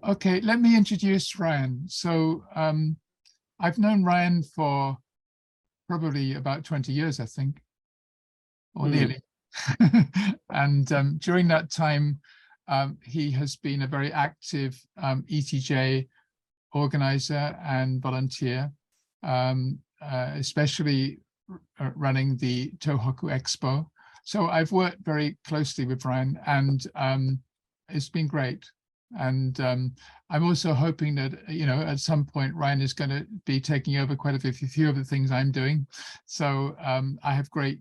Okay, let me introduce Ryan. So I've known Ryan for probably about 20 years, I think, or nearly. And during that time, he has been a very active ETJ organizer and volunteer, especially running the Tohoku Expo. So I've worked very closely with Ryan, and it's been great. And I'm also hoping that, at some point, Ryan is going to be taking over quite a few of the things I'm doing. So I have great,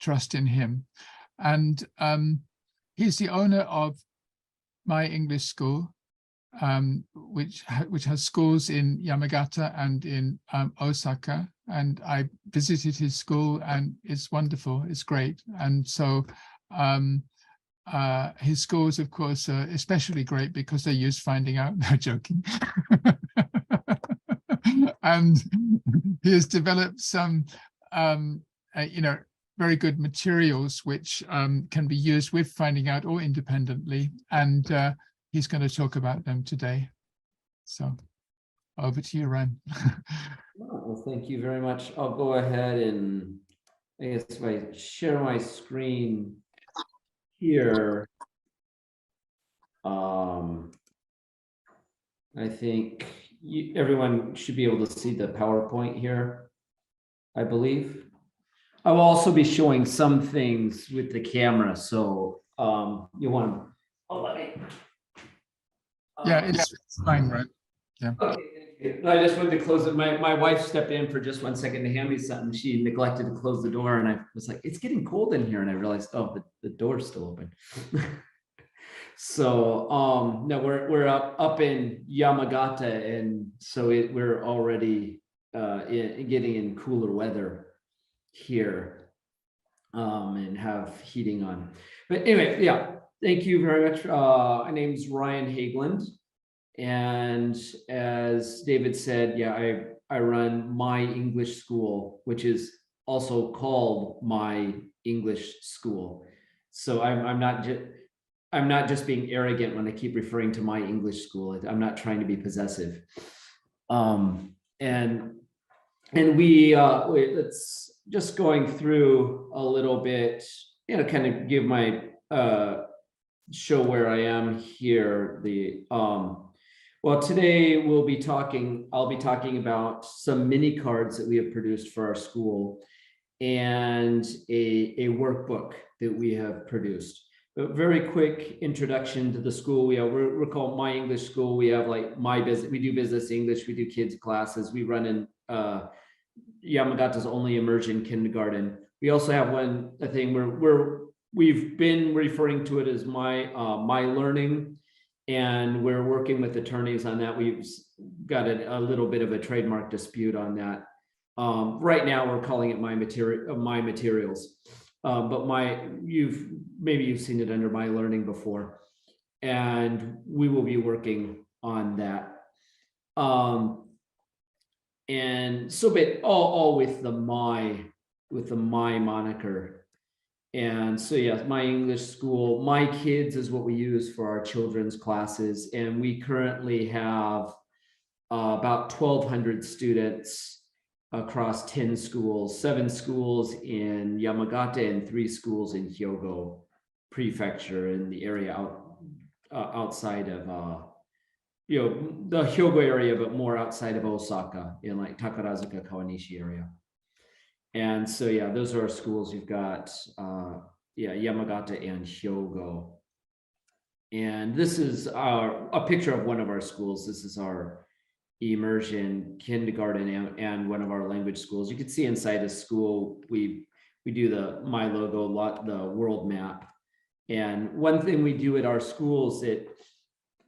trust in him. And he's the owner of My English School, which has schools in Yamagata and in Osaka. And I visited his school, and it's wonderful. It's great. And so his schools, of course, are especially great because they use Finding Out. No, joking. And he has developed some, very good materials which can be used with Finding Out or independently. And he's going to talk about them today. So over to you, Ryan. Well, thank you very much. I'll go ahead and I guess if I share my screen here, I think everyone should be able to see the PowerPoint here, I believe. I will also be showing some things with the camera, so you want to, let me. Yeah, it's fine, right? Yeah. Okay. I just wanted to close it. My wife stepped in for just 1 second to hand me something. She neglected to close the door, and I was like, it's getting cold in here. And I realized, oh, the door's still open. So no, we're up in Yamagata, and so we're already getting in cooler weather here, and have heating on. But anyway, yeah, thank you very much. My name's Ryan Hagglund. And as David said, yeah, I run My English School, which is also called My English School. So I'm not just being arrogant when I keep referring to My English School. I'm not trying to be possessive. And we let's just going through a little bit, kind of give my show where I am here. Well, today I'll be talking about some mini cards that we have produced for our school and a workbook that we have produced. A very quick introduction to the school. We're called My English School. We have like my business. We do business English. We do kids classes. We run in Yamagata's only immersion kindergarten. We also have a thing where we've been referring to it as my learning. And we're working with attorneys on that. We've got a little bit of a trademark dispute on that. Right now, we're calling it My Materials, but you've seen it under My Learning before, and we will be working on that. And so, but all with the My moniker. And so, yes, My English School, My Kids is what we use for our children's classes. And we currently have about 1,200 students across 10 schools, 7 schools in Yamagata and 3 schools in Hyogo Prefecture, in the area outside of, the Hyogo area, but more outside of Osaka, in like Takarazuka, Kawanishi area. And so, yeah, those are our schools. You've got, Yamagata and Hyogo. And this is a picture of one of our schools. This is our immersion kindergarten and one of our language schools. You can see inside the school, we do the My logo, the world map. And one thing we do at our schools that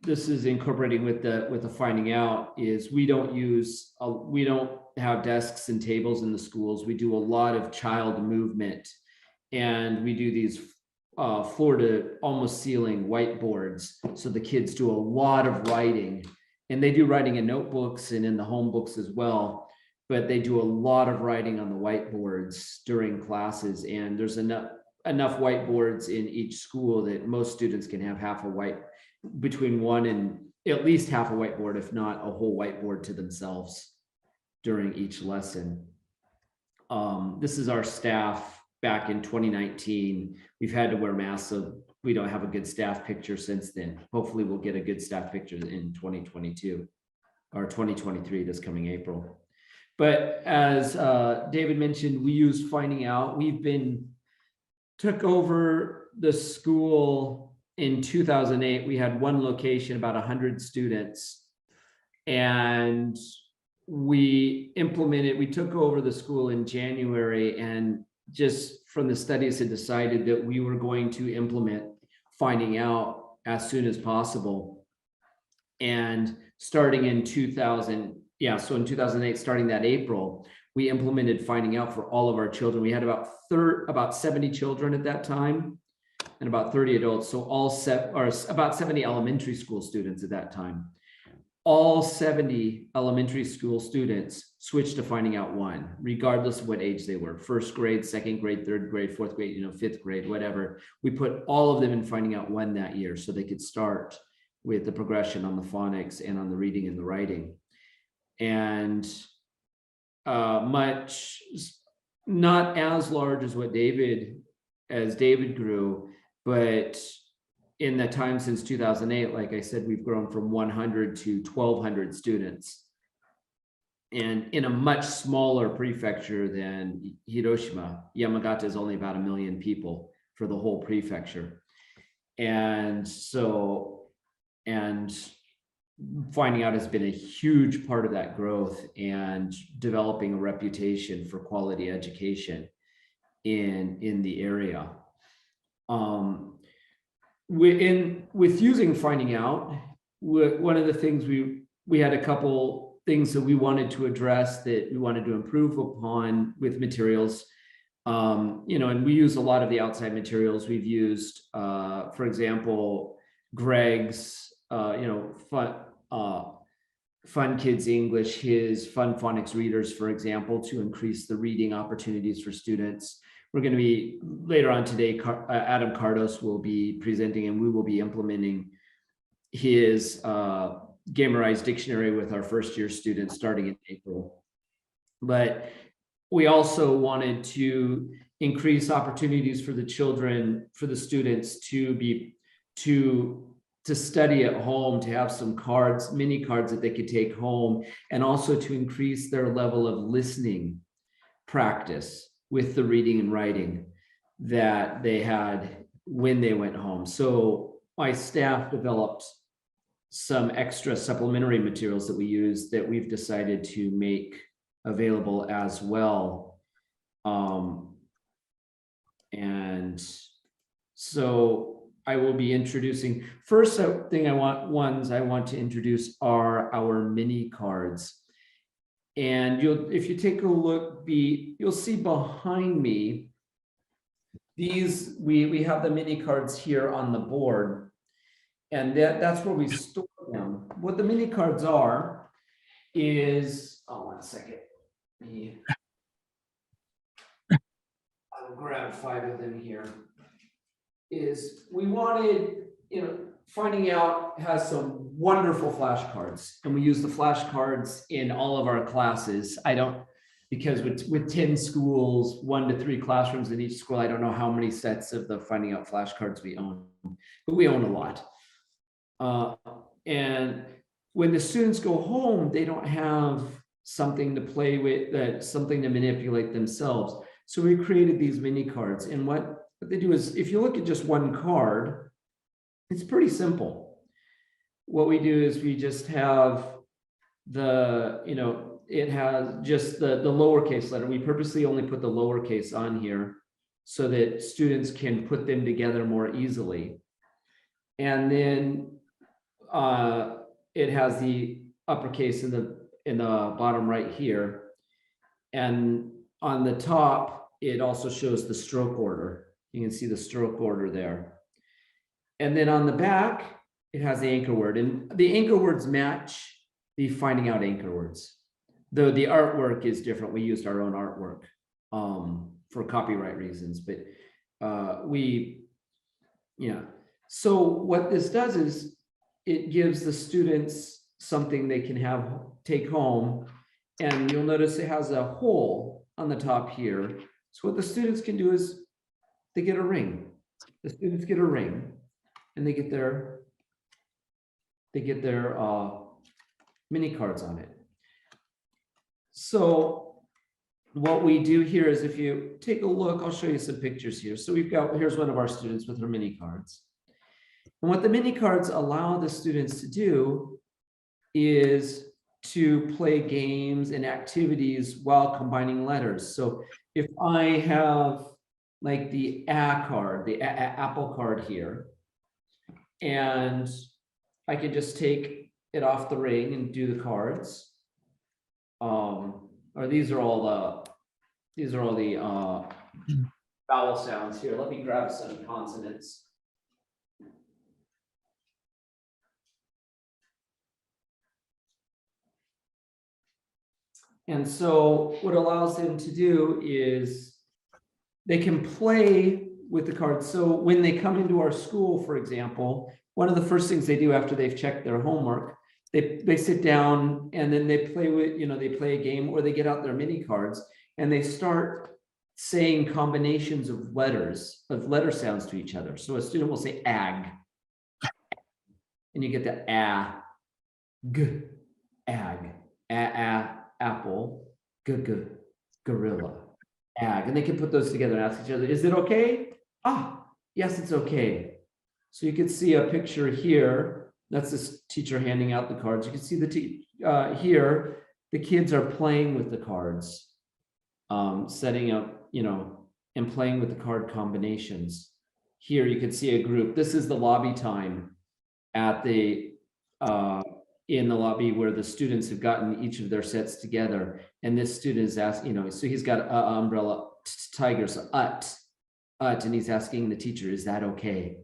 this is incorporating with the Finding Out is we don't have desks and tables in the schools. We do a lot of child movement, and we do these floor to almost ceiling whiteboards. So the kids do a lot of writing, and they do writing in notebooks and in the home books as well, but they do a lot of writing on the whiteboards during classes. And there's enough whiteboards in each school that most students can have half a white, between 1 and at least half a whiteboard, if not a whole whiteboard to themselves during each lesson. This is our staff back in 2019. We've had to wear masks, so we don't have a good staff picture since then. Hopefully we'll get a good staff picture in 2022 or 2023, this coming April. But as David mentioned, we use Finding Out. Took over the school in 2008. We had one location, about 100 students, and we took over the school in January, and just from the studies had decided that we were going to implement Finding Out as soon as possible. And starting in 2008, starting that April, we implemented Finding Out for all of our children. We had about 70 children at that time and about 30 adults. So about 70 elementary school students at that time. All 70 elementary school students switched to Finding Out 1, regardless of what age they were, first grade, second grade, third grade, fourth grade, fifth grade, whatever. We put all of them in Finding Out 1 that year so they could start with the progression on the phonics and on the reading and the writing. And much, not as large as David grew, but in the time since 2008, like I said, we've grown from 100 to 1,200 students, and in a much smaller prefecture than Hiroshima. Yamagata is only about 1 million people for the whole prefecture. And Finding Out has been a huge part of that growth and developing a reputation for quality education in the area. With using Finding Out, one of the things we had a couple things that we wanted to address, that we wanted to improve upon with materials. And we use a lot of the outside materials. We've used, for example, Greg's, Fun Kids English, his Fun Phonics Readers, for example, to increase the reading opportunities for students. We're going to be, later on today, Adam Cardos will be presenting, and we will be implementing his Gamerized Dictionary with our first year students starting in April. But we also wanted to increase opportunities for the children, for the students to study at home, to have some cards, mini cards that they could take home, and also to increase their level of listening practice with the reading and writing that they had when they went home. So my staff developed some extra supplementary materials that we use that we've decided to make available as well. And so I will be introducing, first thing I want to introduce are our mini cards. And if you take a look, you'll see behind me, these, we have the mini cards here on the board, and that's where we store them. What the mini cards are is, one second. I'll grab 5 of them here. Is we wanted, Finding Out has some wonderful flashcards, and we use the flashcards in all of our classes. Because with 10 schools, 1 to 3 classrooms in each school, I don't know how many sets of the Finding Out flashcards we own, but we own a lot. And when the students go home, they don't have something to play with, something to manipulate themselves. So we created these mini cards, and what they do is, if you look at just one card, it's pretty simple. What we do is we just have it has just the lowercase letter. We purposely only put the lowercase on here so that students can put them together more easily. And then it has the uppercase in the bottom right here. And on the top, it also shows the stroke order. You can see the stroke order there. And then on the back, it has the anchor word. And the anchor words match the Finding Out anchor words. Though the artwork is different. We used our own artwork for copyright reasons. But So what this does is, it gives the students something they can take home. And you'll notice it has a hole on the top here. So what the students can do is they get a ring. The students get a ring and they get their mini cards on it. So what we do here is, if you take a look, I'll show you some pictures here. So here's one of our students with her mini cards. And what the mini cards allow the students to do is to play games and activities while combining letters. So if I have like the A card, the apple card here, and I can just take it off the ring and do the cards. Or these are all the vowel sounds here. Let me grab some consonants. And so what allows them to do is they can play with the cards. So when they come into our school, for example, one of the first things they do after they've checked their homework, they sit down and then they play with, they play a game, or they get out their mini cards and they start saying combinations of letter sounds to each other. So a student will say ag, and you get the a, g, ag, apple, g, gorilla, ag, and they can put those together and ask each other, is it okay? Ah, yes, it's okay. So you can see a picture here. That's this teacher handing out the cards. You can see here, the kids are playing with the cards, setting up, and playing with the card combinations. Here you can see a group. This is the lobby time at in the lobby where the students have gotten each of their sets together. And this student is asking, so he's got an umbrella, tiger, so ut, and he's asking the teacher, is that okay?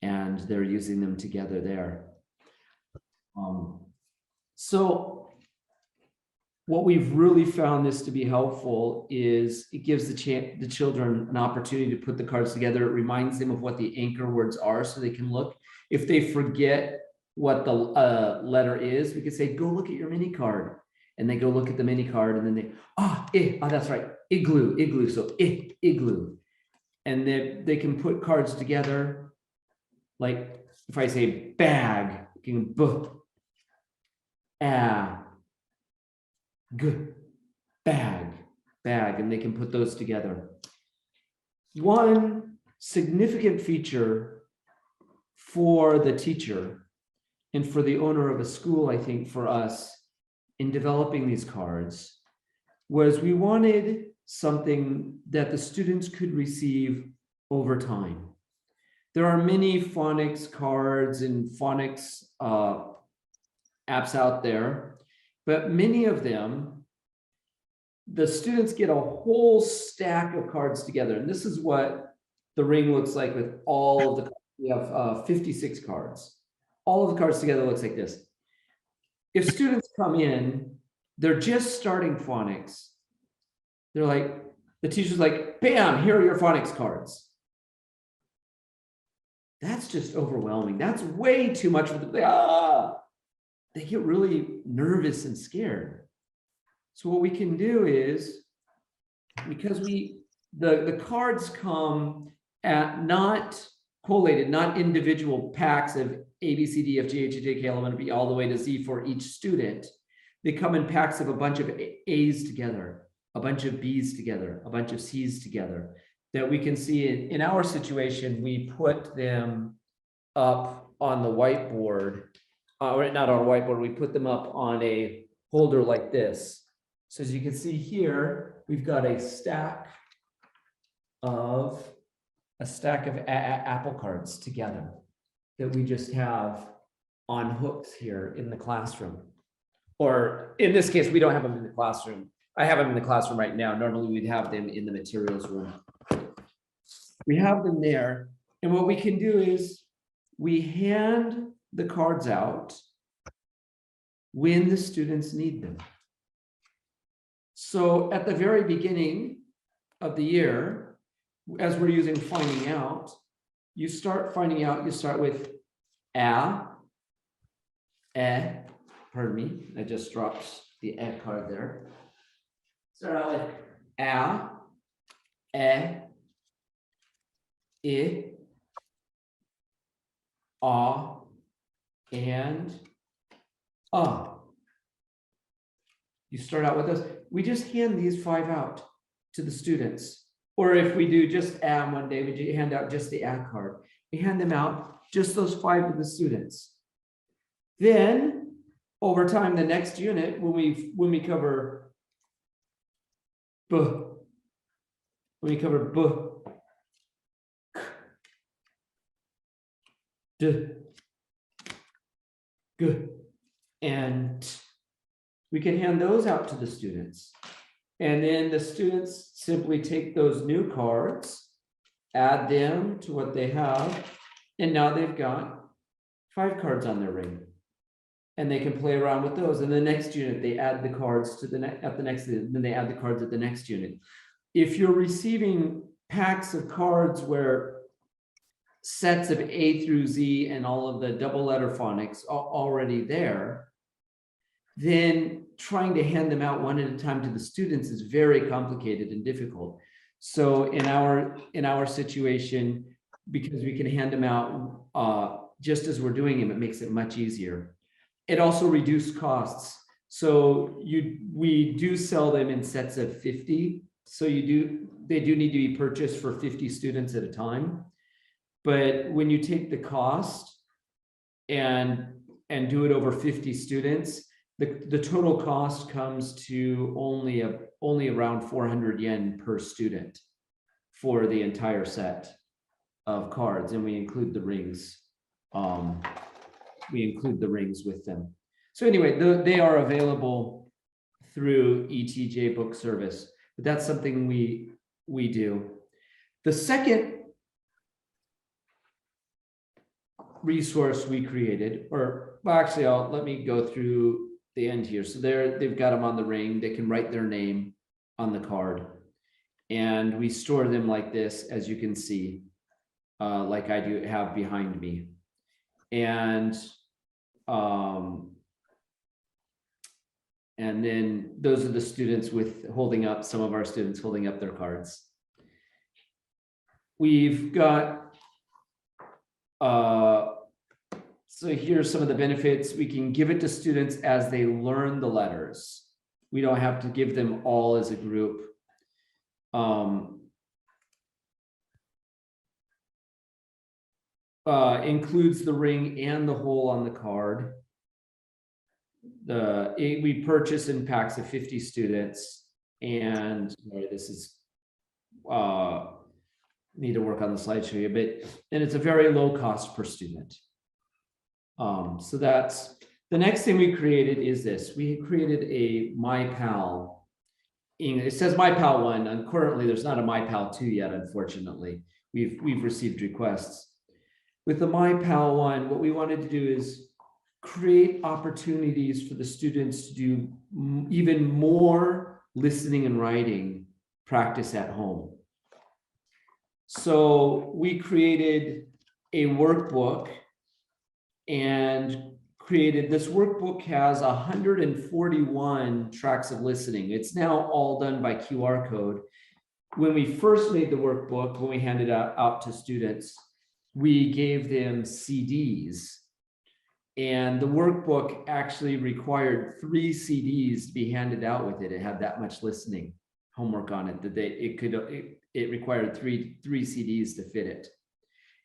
And they're using them together there. So what we've really found this to be helpful is it gives the children an opportunity to put the cards together. It reminds them of what the anchor words are so they can look. If they forget what the letter is, we could say, go look at your mini card. And they go look at the mini card and then they, that's right, igloo, so igloo. And then they can put cards together. Like if I say bag, you can b, a, g, bag, and they can put those together. One significant feature for the teacher and for the owner of a school, I think for us in developing these cards, was we wanted something that the students could receive over time. There are many phonics cards and phonics apps out there, but many of them, the students get a whole stack of cards together. And this is what the ring looks like with all of the, we have 56 cards. All of the cards together looks like this. If students come in, they're just starting phonics. They're like, the teacher's like, bam, here are your phonics cards. That's just overwhelming. That's way too much for them. They get really nervous and scared. So what we can do is, because the cards come at not collated, not individual packs of A, B, C, D, F, G, H, I, J, K, L, M, N, P, all the way to Z for each student. They come in packs of a bunch of A's together, a bunch of B's together, a bunch of C's together. That we can see in our situation, we put them up on the whiteboard, or not on a whiteboard, we put them up on a holder like this. So as you can see here, we've got a stack of apple cards together that we just have on hooks here in the classroom. Or in this case, we don't have them in the classroom. I have them in the classroom right now. Normally we'd have them in the materials room. We have them there, and what we can do is we hand the cards out when the students need them. So at the very beginning of the year, as we're using finding out, you start finding out, you start with a, pardon me, I just dropped the card there. Start out with a, I, and You start out with those. We just hand these 5 out to the students. Or if we do just one day, we hand out just the card. We hand them out, just those 5 to the students. Then over time, the next unit, when we cover B, when we cover B, D, G, and T, we can hand those out to the students. And then the students simply take those new cards, add them to what they have, and now they've got 5 cards on their ring. And they can play around with those. And the next unit, they add the cards to the next, then they add the cards at the next unit. If you're receiving packs of cards where sets of A through Z and all of the double letter phonics are already there, then trying to hand them out one at a time to the students is very complicated and difficult. So in our situation, because we can hand them out just as we're doing them, it makes it much easier. It also reduced costs. So we do sell them in sets of 50. So they do need to be purchased for 50 students at a time. But when you take the cost and do it over 50 students, the total cost comes to only around 400 yen per student for the entire set of cards, and we include the rings. We include the rings with them. So anyway, they are available through ETJ Book Service, but that's something we do. The second resource we created, actually, let me go through the end here. So they've got them on the ring. They can write their name on the card, and we store them like this, as you can see, like I do have behind me. And then those are the students some of our students holding up their cards. We've got, so here's some of the benefits. We can give it to students as they learn the letters. We don't have to give them all as a group. Includes the ring and the hole on the card. We purchase in packs of 50 students, and this is need to work on the slideshow here, and it's a very low cost per student. So that's the next thing we created is this. We created a MyPal. It says MyPal 1, and currently there's not a MyPal 2 yet, unfortunately. We've received requests. With the MyPal 1, what we wanted to do is create opportunities for the students to do even more listening and writing practice at home. So we created a workbook, and this workbook has 141 tracks of listening. It's now all done by QR code. When we first made the workbook, when we handed it out to students, we gave them CDs. And the workbook actually required 3 CDs to be handed out with it. It had that much listening homework on it that it required three CDs to fit it.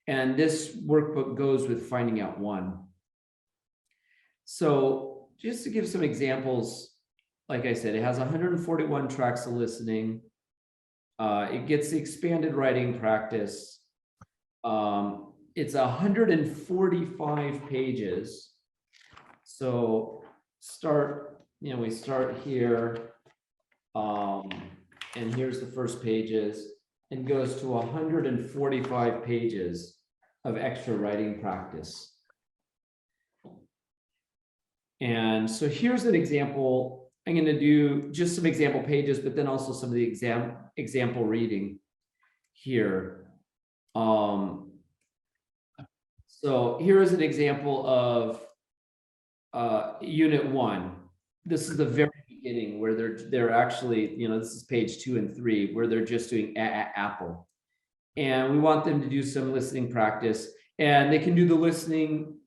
And this workbook goes with Finding Out 1. So just to give some examples, like I said, it has 141 tracks of listening. It gets the expanded writing practice. It's 145 pages. So we start here, and here's the first pages, and goes to 145 pages of extra writing practice. And so here's an example. I'm going to do just some example pages, but then also some of the example reading here. So here is an example of unit 1. This is the very beginning where they're actually, this is page 2 and 3, where they're just doing apple. And we want them to do some listening practice, and they can do the listening,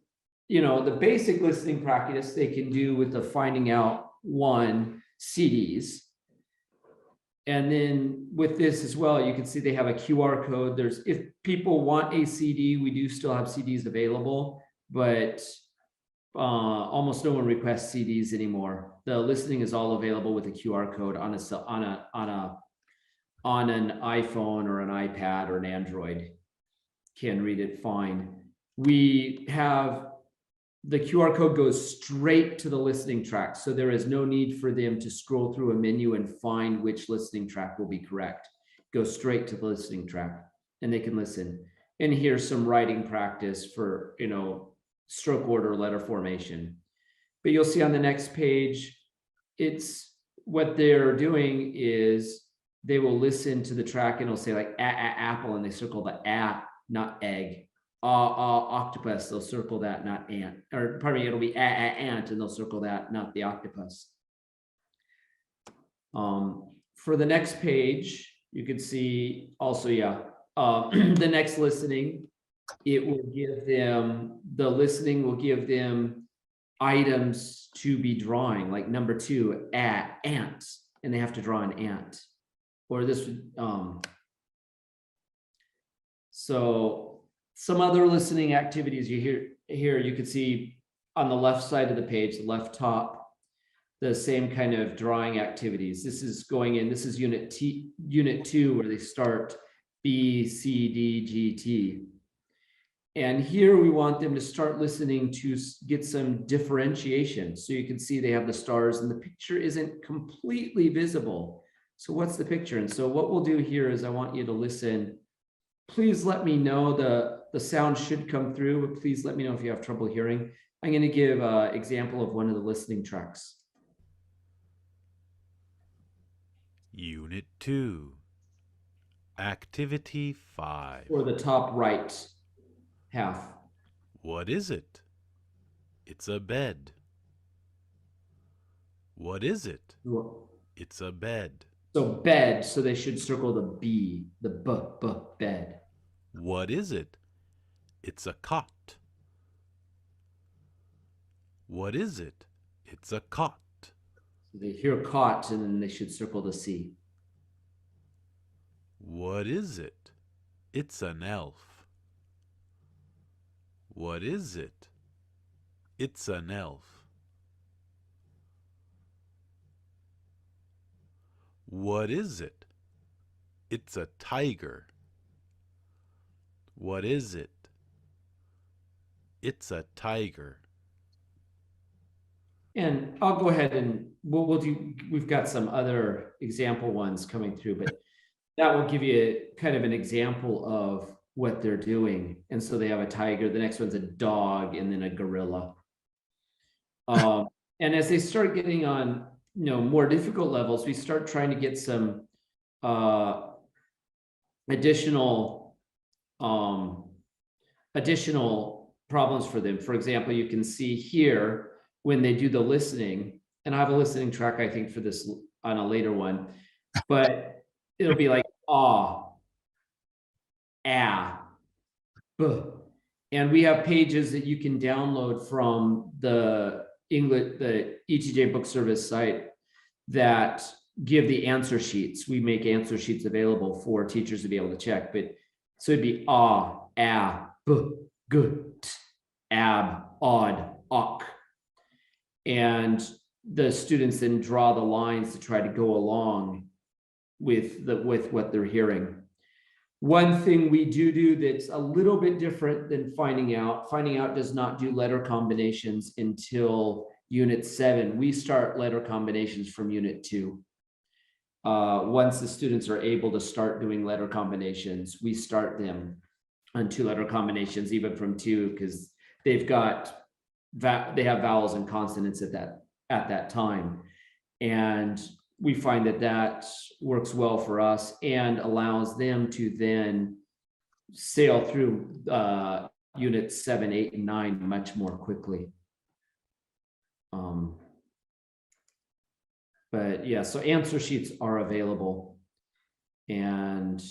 the basic listening practice they can do with the Finding Out 1 CDs. And then with this as well, you can see they have a QR code. If people want a CD, we do still have CDs available, but almost no one requests CDs anymore. The listening is all available with a QR code on an iPhone or an iPad or an Android. Can read it fine. We have the QR code goes straight to the listening track, so there is no need for them to scroll through a menu and find which listening track will be correct. Go straight to the listening track, and they can listen. And here's some writing practice for stroke order, letter formation. But you'll see on the next page, it's what they're doing is they will listen to the track and it'll say like apple, and they circle the not egg. Octopus, they'll circle that, not ant. Or pardon me, it'll be ant, and they'll circle that, not the octopus. For the next page, you can see also, the next listening, it will give them, the listening will give them items to be drawing, like number 2, ants, and they have to draw an ant. Or this, so some other listening activities you here you can see on the left side of the page, the left top, the same kind of drawing activities. This is going in, this is unit 2, where they start B, C, D, G, T. And here we want them to start listening to get some differentiation. So you can see they have the stars and the picture isn't completely visible. So what's the picture? And so what we'll do here is I want you to listen. Please let me know, the sound should come through, but please let me know if you have trouble hearing. I'm going to give an example of one of the listening tracks. Unit 2, Activity 5. Or the top right half. What is it? It's a bed. What is it? It's a bed. So bed, so they should circle the B, the bed. What is it? It's a cot. What is it? It's a cot. So they hear cot, and then they should circle the C. What is it? It's an elf. What is it? It's an elf. What is it? It's a tiger. What is it? It's a tiger. And I'll go ahead and we'll do, we've got some other example ones coming through, but that will give you kind of an example of what they're doing. And so they have a tiger, the next one's a dog, and then a gorilla. And as they start getting on, more difficult levels, we start trying to get some additional problems for them. For example, you can see here when they do the listening, and I have a listening track, I think, for this on a later one, but it'll be like b. And we have pages that you can download from the ETJ book service site that give the answer sheets. We make answer sheets available for teachers to be able to check. But so it'd be b, g, t, ab, odd, ok. And the students then draw the lines to try to go along with what they're hearing. One thing we do that's a little bit different than Finding Out does not do letter combinations until unit 7. We start letter combinations from unit 2. Once the students are able to start doing letter combinations, we start them on 2-letter combinations, even from 2, because they have vowels and consonants at that time. And we find that works well for us and allows them to then sail through units 7, 8, and 9 much more quickly. But yeah, so answer sheets are available. And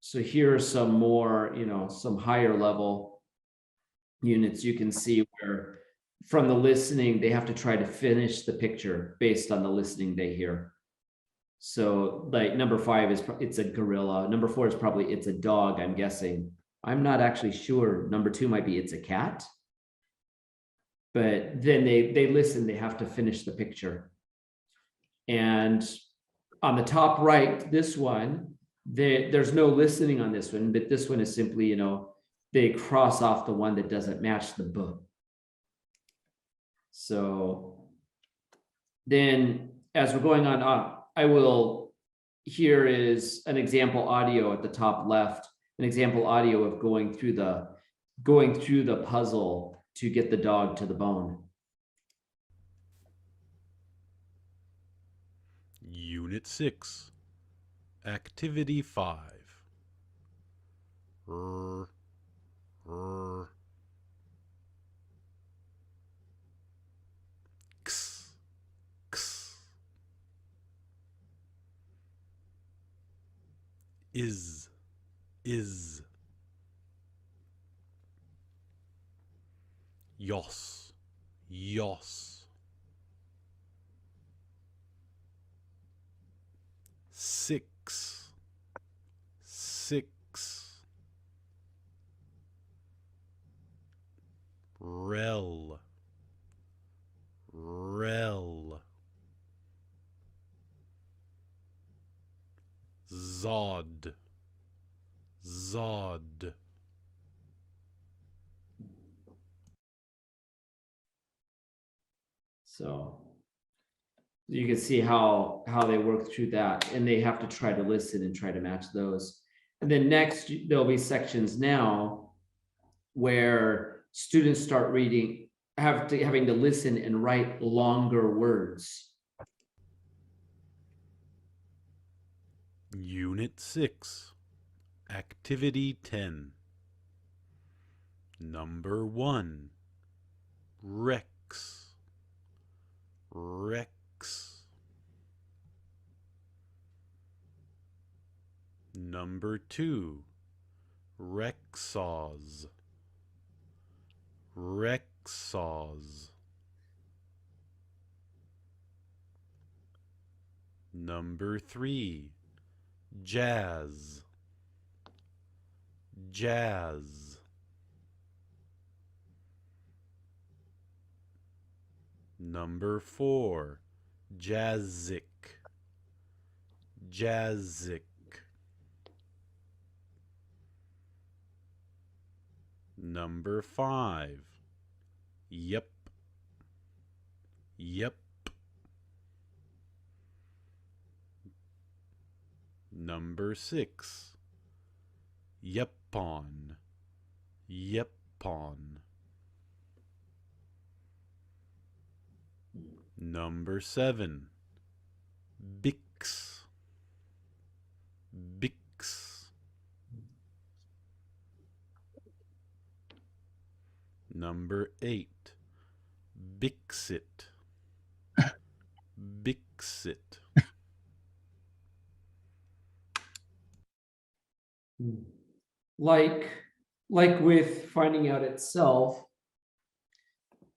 so here are some more, some higher level units. You can see where from the listening, they have to try to finish the picture based on the listening they hear. So like number 5 is it's a gorilla. Number 4 is probably it's a dog, I'm guessing. I'm not actually sure. Number 2 might be it's a cat. But then they listen, they have to finish the picture. And on the top right, this one, there's no listening on this one, but this one is simply, they cross off the one that doesn't match the book. So then as we're going on, here is an example audio at the top left, an example audio of going through the puzzle to get the dog to the bone. Unit 6, Activity 5. R, r, x, x. Is. Yos, six, rel, zod, So you can see how they work through that, and they have to try to listen and try to match those. And then next, there'll be sections now where students start reading, having to listen and write longer words. Unit 6, Activity 10. Number 1, Rex. Number 2, Rexaws. Number 3, Jazz. Number 4, Jazzic. Number 5, Yep. Number 6, Yepon. Number 7, Bix. Number 8, Bixit. Like with finding out itself,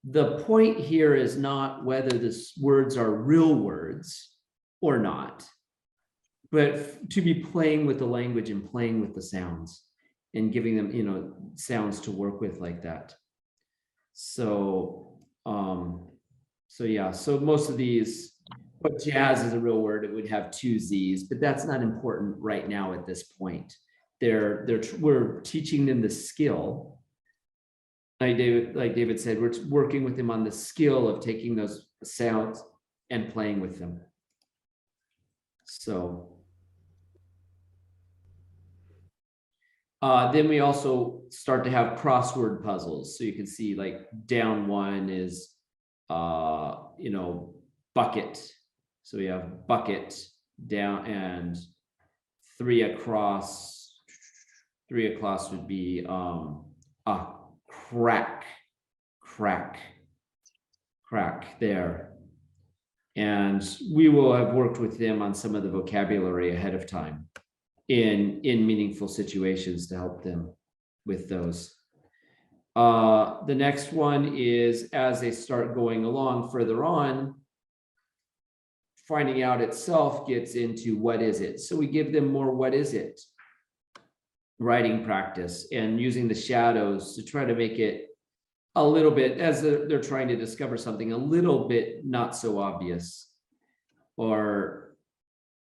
the point here is not whether the words are real words or not, but to be playing with the language and playing with the sounds and giving them, sounds to work with like that. So, so most of these, but jazz is a real word, it would have 2 Z's, but that's not important right now at this point. We're teaching them the skill. Like David said, we're working with them on the skill of taking those sounds and playing with them. So then we also start to have crossword puzzles. So you can see like down 1 is, bucket. So we have bucket down, and 3 across would be crack. crack there. And we will have worked with them on some of the vocabulary ahead of time in meaningful situations to help them with those. The next one is, as they start going along further on, finding out itself gets into what is it. So we give them more what is it writing practice and using the shadows to try to make it a little bit, as they're trying to discover something, a little bit not so obvious. Or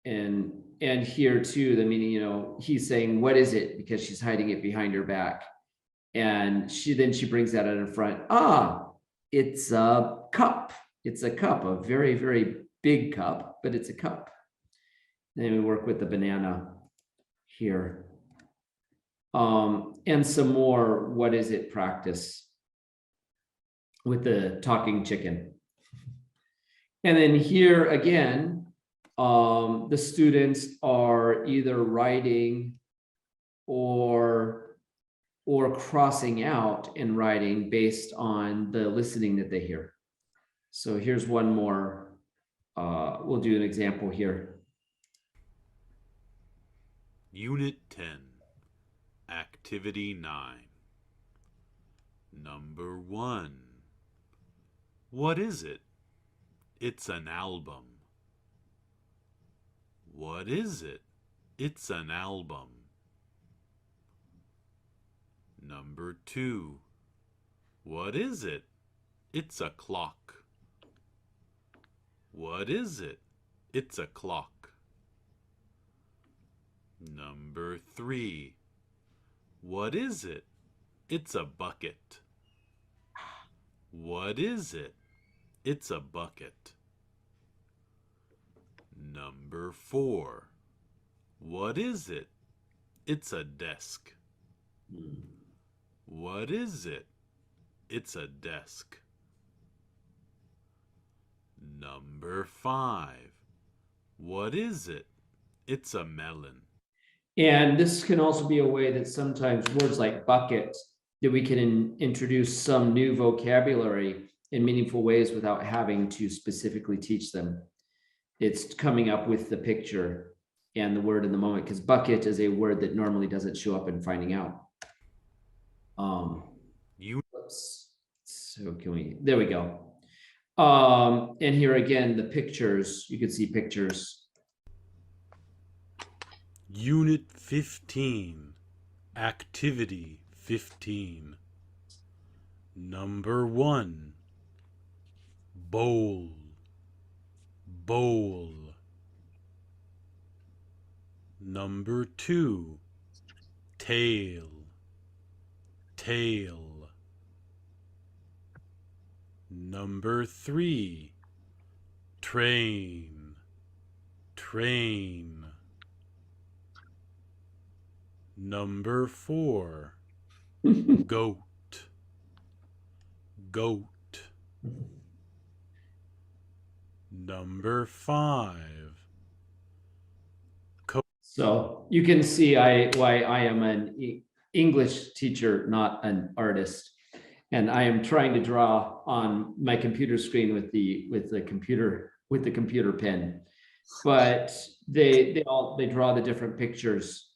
and here too, the meaning, you know, he's saying what is it because she's hiding it behind her back, and she brings that out in front. It's a cup. It's a cup, a very, very big cup, but it's a cup. Then we work with the banana here. And some more what is it practice with the talking chicken. And then here again, the students are either writing or crossing out and writing based on the listening that they hear. So here's one more. We'll do an example here. Unit 10, Activity 9. Number 1. What is it? It's an album. What is it? It's an album. Number 2. What is it? It's a clock. What is it? It's a clock. Number 3. What is it? It's a bucket. What is it? It's a bucket. Number 4. What is it? It's a desk. What is it? It's a desk. Number 5. What is it? It's a melon. And this can also be a way that sometimes words like bucket, that we can introduce some new vocabulary in meaningful ways without having to specifically teach them. It's coming up with the picture and the word in the moment, because bucket is a word that normally doesn't show up in finding out. So can we, there we go. And here again, the pictures, you can see pictures. Unit 15, Activity 15. Number 1, bowl, bowl. Number 2, tail, tail. Number 3, train, train. Number 4, goat, goat. Number 5, So you can see why I am an English teacher, not an artist. And I am trying to draw on my computer screen with the computer pen. But they draw the different pictures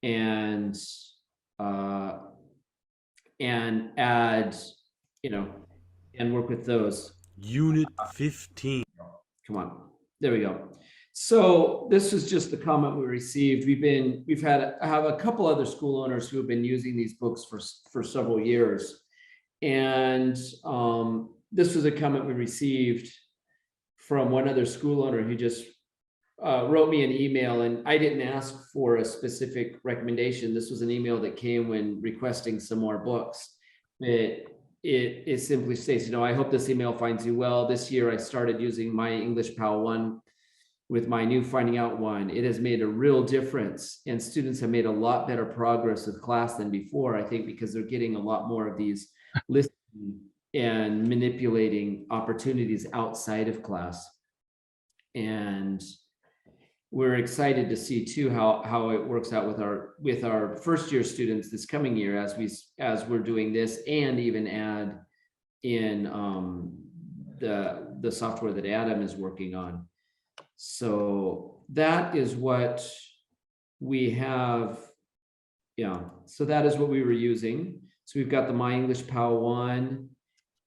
and add, you know, and work with those. Unit 15. Come on, there we go. So this is just the comment we received. I have a couple other school owners who have been using these books for several years. And this was a comment we received from one other school owner who just wrote me an email, and I didn't ask for a specific recommendation. This was an email that came when requesting some more books. It simply states, you know, I hope this email finds you well. This year I started using my English PAL 1 with my new Finding Out 1. It has made a real difference, and students have made a lot better progress with class than before, I think, because they're getting a lot more of these listening and manipulating opportunities outside of class. And we're excited to see too how it works out with our first year students this coming year as we're doing this, and even add in the software that Adam is working on. So that is what we have. Yeah, so that is what we were using. So we've got the My English POW 1,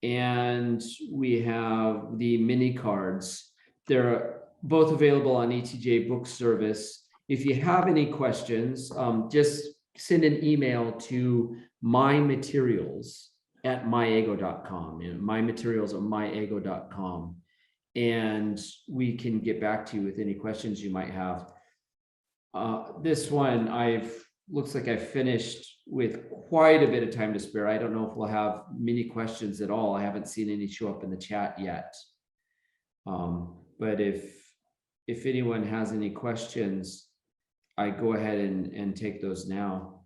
and we have the mini cards. They're both available on ETJ Book Service. If you have any questions, just send an email to mymaterials@myego.com, mymaterials@myego.com, and we can get back to you with any questions you might have. This one looks like I finished with quite a bit of time to spare. I don't know if we'll have many questions at all. I haven't seen any show up in the chat yet. But if anyone has any questions, I go ahead and take those now.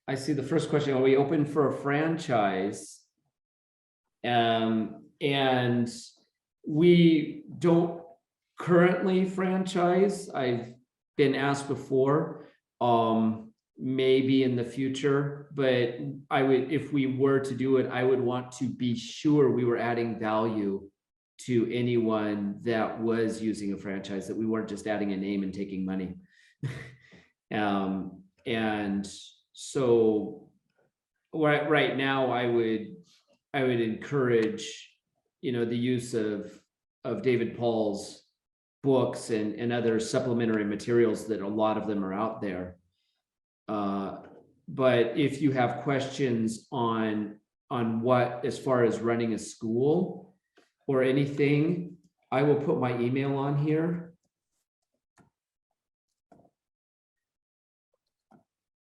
I see the first question. Are we open for a franchise? And we don't currently franchise. I've been asked before, maybe in the future, but if we were to do it, I would want to be sure we were adding value to anyone that was using a franchise, that we weren't just adding a name and taking money. And so right now I would encourage, the use of David Paul's books and other supplementary materials that a lot of them are out there. But if you have questions on what, as far as running a school or anything, I will put my email on here.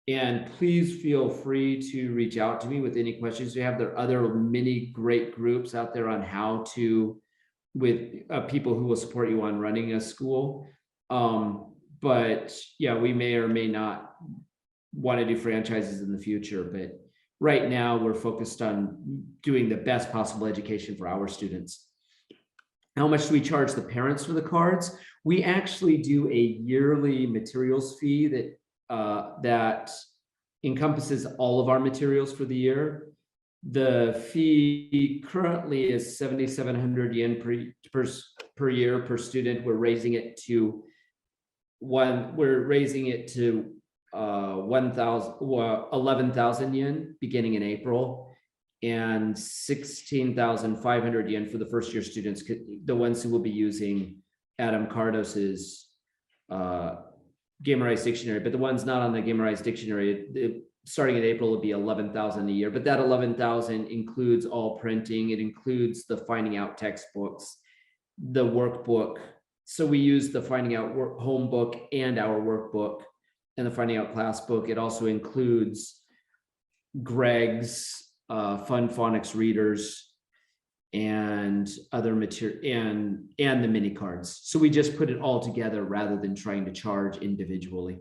And please feel free to reach out to me with any questions you have. There are other many great groups out there on how to, with people who will support you on running a school. But yeah, we may or may not want to do franchises in the future, but right now we're focused on doing the best possible education for our students. How much do we charge the parents for the cards? We actually do a yearly materials fee that encompasses all of our materials for the year. The fee currently is 7,700 yen per year per student. We're raising it to 11,000 yen beginning in April, and 16,500 yen for the first year students, the ones who will be using Adam Cardos's Gamerized Dictionary. But the ones not on the Gamerized Dictionary, starting in April, will be 11,000 a year. But that 11,000 includes all printing. It includes the Finding Out textbooks, the workbook. So we use the Finding Out home book and our workbook and the Finding Out class book. It also includes Greg's fun phonics readers and other material and the mini cards. So we just put it all together rather than trying to charge individually.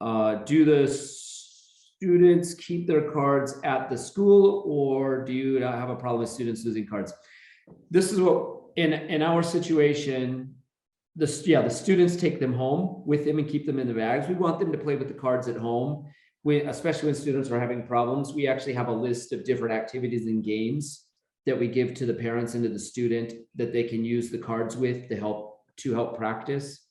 Do the students keep their cards at the school, or do you have a problem with students losing cards? This is what, in our situation, the students take them home with them and keep them in the bags. We want them to play with the cards at home. Especially when students are having problems, we actually have a list of different activities and games that we give to the parents and to the student that they can use the cards with to help practice.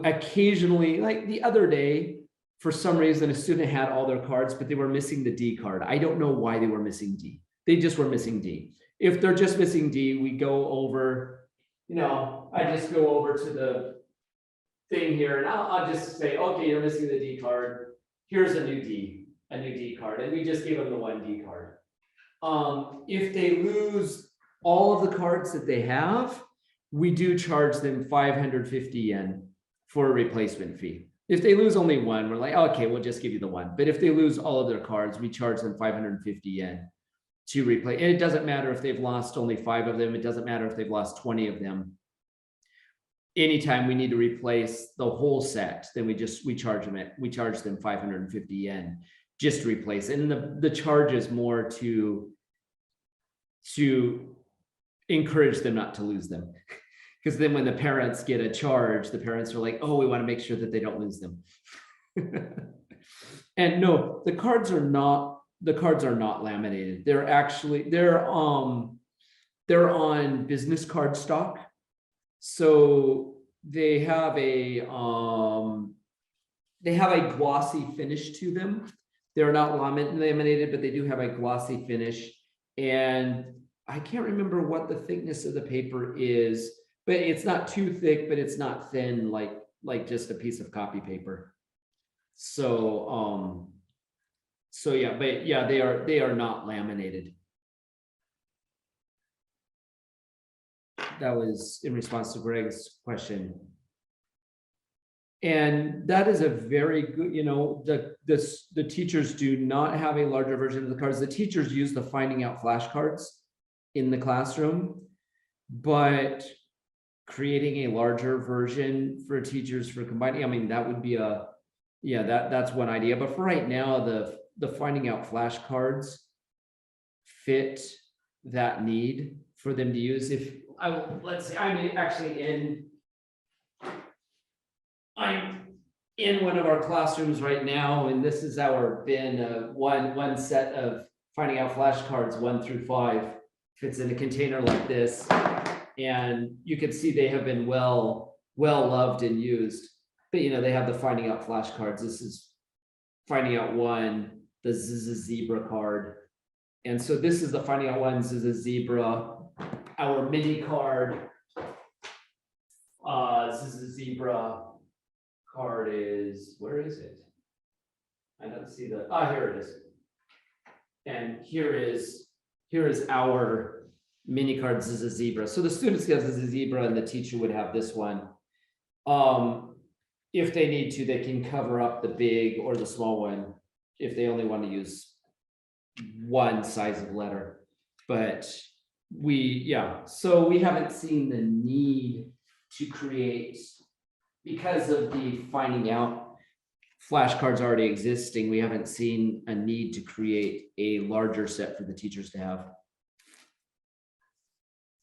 Occasionally, like the other day, for some reason, a student had all their cards, but they were missing the D card. I don't know why they were missing D. They just were missing D. If they're just missing D, we go over, I just go over to the thing here and I'll just say, okay, you're missing the D card. Here's a new D card. And we just give them the one D card. If they lose all of the cards that they have, we do charge them 550 yen for a replacement fee. If they lose only one, we're like, okay, we'll just give you the one. But if they lose all of their cards, we charge them 550 yen to replace. And it doesn't matter if they've lost only 5 of them. It doesn't matter if they've lost 20 of them. Anytime we need to replace the whole set, then we charge them 550 yen just to replace it. And the charge is more to encourage them not to lose them. Because then when the parents get a charge, the parents are like, oh, we want to make sure that they don't lose them. And no, the cards are not laminated. They're on business card stock. So they have a glossy finish to them. They're not laminated, but they do have a glossy finish. And I can't remember what the thickness of the paper is, but it's not too thick, but it's not thin like just a piece of copy paper. So yeah, but yeah, they are not laminated. That was in response to Greg's question. And that is a very good, the teachers do not have a larger version of the cards. The teachers use the Finding Out flashcards in the classroom, but creating a larger version for teachers for combining, I mean, that would be that's one idea. But for right now, the Finding Out flashcards fit that need for them to use. Let's say I'm in one of our classrooms right now, and this is our bin, one set of Finding Out flashcards 1 through 5 fits in a container like this, and you can see they have been well loved and used. But they have the Finding Out flashcards. This is Finding Out 1, the zebra card, and so this is the Finding Out 1 zebra. Our mini card, zebra card is, where is it? I don't see here it is. And here is our mini card zebra. So the students get the zebra and the teacher would have this one. If they need to, they can cover up the big or the small one if they only want to use one size of letter. But so we haven't seen the need to create, because of the Finding Out flashcards already existing, we haven't seen a need to create a larger set for the teachers to have.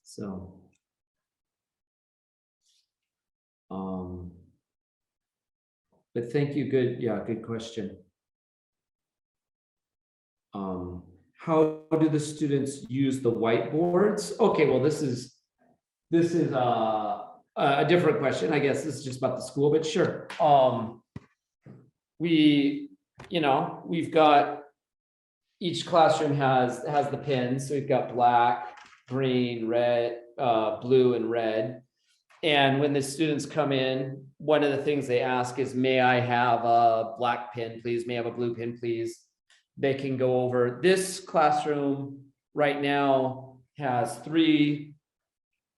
So, but thank you, good question. How do the students use the whiteboards? Okay, well, this is a different question. I guess this is just about the school, but sure. We've got, each classroom has the pins. So we've got black, green, red, blue, and red. And when the students come in, one of the things they ask is, may I have a black pin, please? May I have a blue pin, please? They can go over. This classroom right now has 3.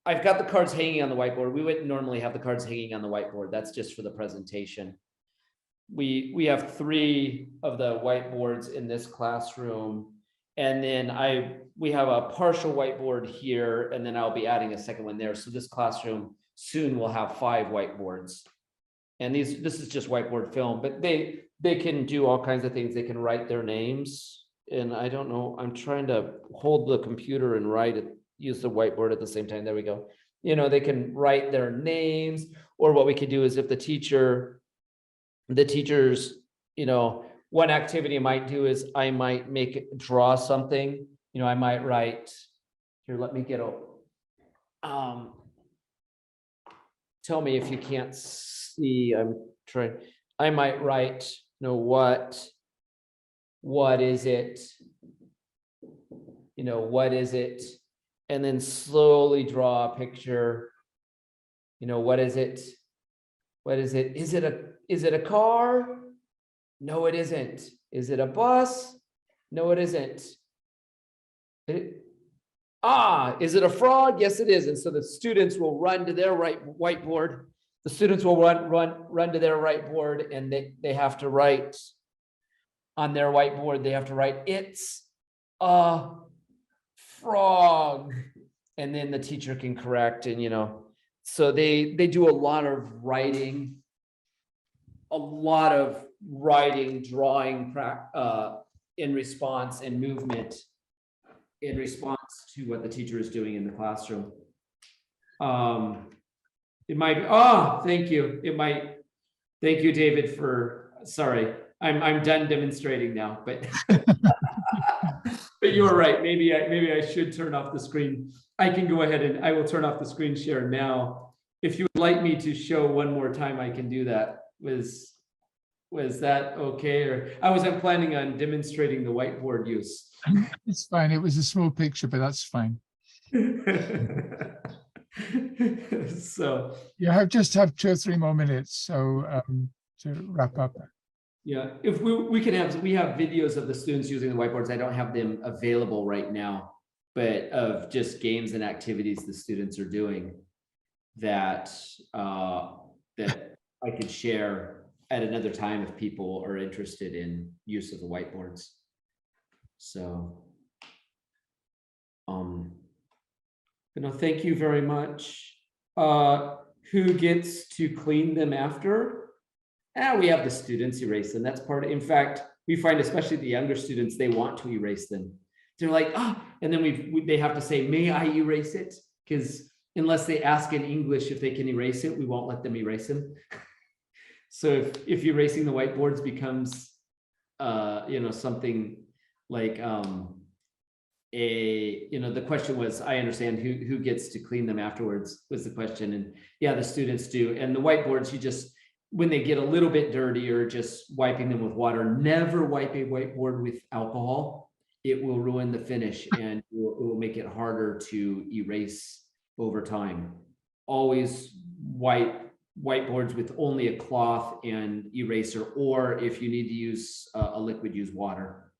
I've got the cards hanging on the whiteboard. We wouldn't normally have the cards hanging on the whiteboard. That's just for the presentation. We have 3 of the whiteboards in this classroom. And then we have a partial whiteboard here, and then I'll be adding a second one there. So this classroom soon will have 5 whiteboards. And this is just whiteboard film, but they can do all kinds of things. They can write their names. And I don't know, I'm trying to hold the computer and use the whiteboard at the same time. There we go. They can write their names, or what we could do is if the teachers, one activity I might do is I might draw something. I might write here. Let me get tell me if you can't see. I'm trying. I might write, what is it? What is it? And then slowly draw a picture. What is it? What is it? Is it a car? No, it isn't. Is it a bus? No, it isn't. Is it a frog? Yes, it is. And so the students will run to their whiteboard. The students will run to their whiteboard, and they have to write on their whiteboard. They have to write, it's a frog. And then the teacher can correct, and so they do a lot of writing, drawing in response, and movement in response to what the teacher is doing in the classroom. It might, oh, thank you. It might, thank you, David, for, sorry, I'm done demonstrating now, but but you were right. Maybe I should turn off the screen. I can go ahead and I will turn off the screen share now. If you would like me to show one more time, I can do that. Was that okay? Or I wasn't planning on demonstrating the whiteboard use. It's fine. It was a small picture, but that's fine. So You just have 2 or 3 more minutes, so to wrap up. yeah, if we have videos of the students using the whiteboards. I don't have them available right now, but of just games and activities the students are doing that that I could share at another time if people are interested in use of the whiteboards. So thank you very much. Who gets to clean them after? We have the students erase them. That's part of, in fact, we find especially the younger students, they want to erase them. They're like, and then they have to say, may I erase it? Because unless they ask in English if they can erase it, we won't let them erase them. So if erasing the whiteboards becomes, something like, the question was, I understand who gets to clean them afterwards was the question. And yeah, the students do. And the whiteboards, you just, when they get a little bit dirty or just wiping them with water, never wipe a whiteboard with alcohol. It will ruin the finish and it will make it harder to erase over time. Always wipe whiteboards with only a cloth and eraser, or if you need to use a liquid, use water.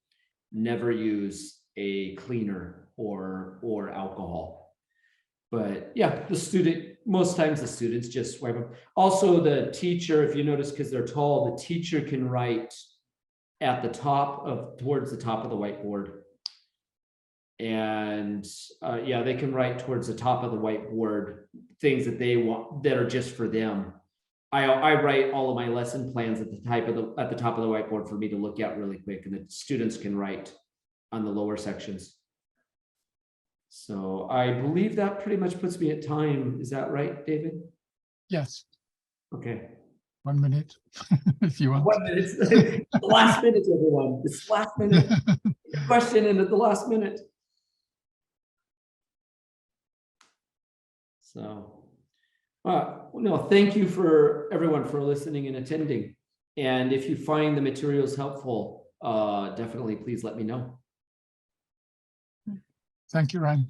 Never use a cleaner or alcohol. But yeah, most times the students just wipe them. Also the teacher, if you notice, because they're tall, the teacher can write at the top towards the top of the whiteboard. And yeah, they can write towards the top of the whiteboard things that they want that are just for them. I write all of my lesson plans at the top of the whiteboard for me to look at really quick, and the students can write on the lower sections. So I believe that pretty much puts me at time. Is that right, David? Yes. Okay. 1 minute, if you want. 1 minute. The last minute, everyone. It's the last minute. Question in at the last minute. So, thank you for everyone for listening and attending. And if you find the materials helpful, definitely please let me know. Thank you, Ryan.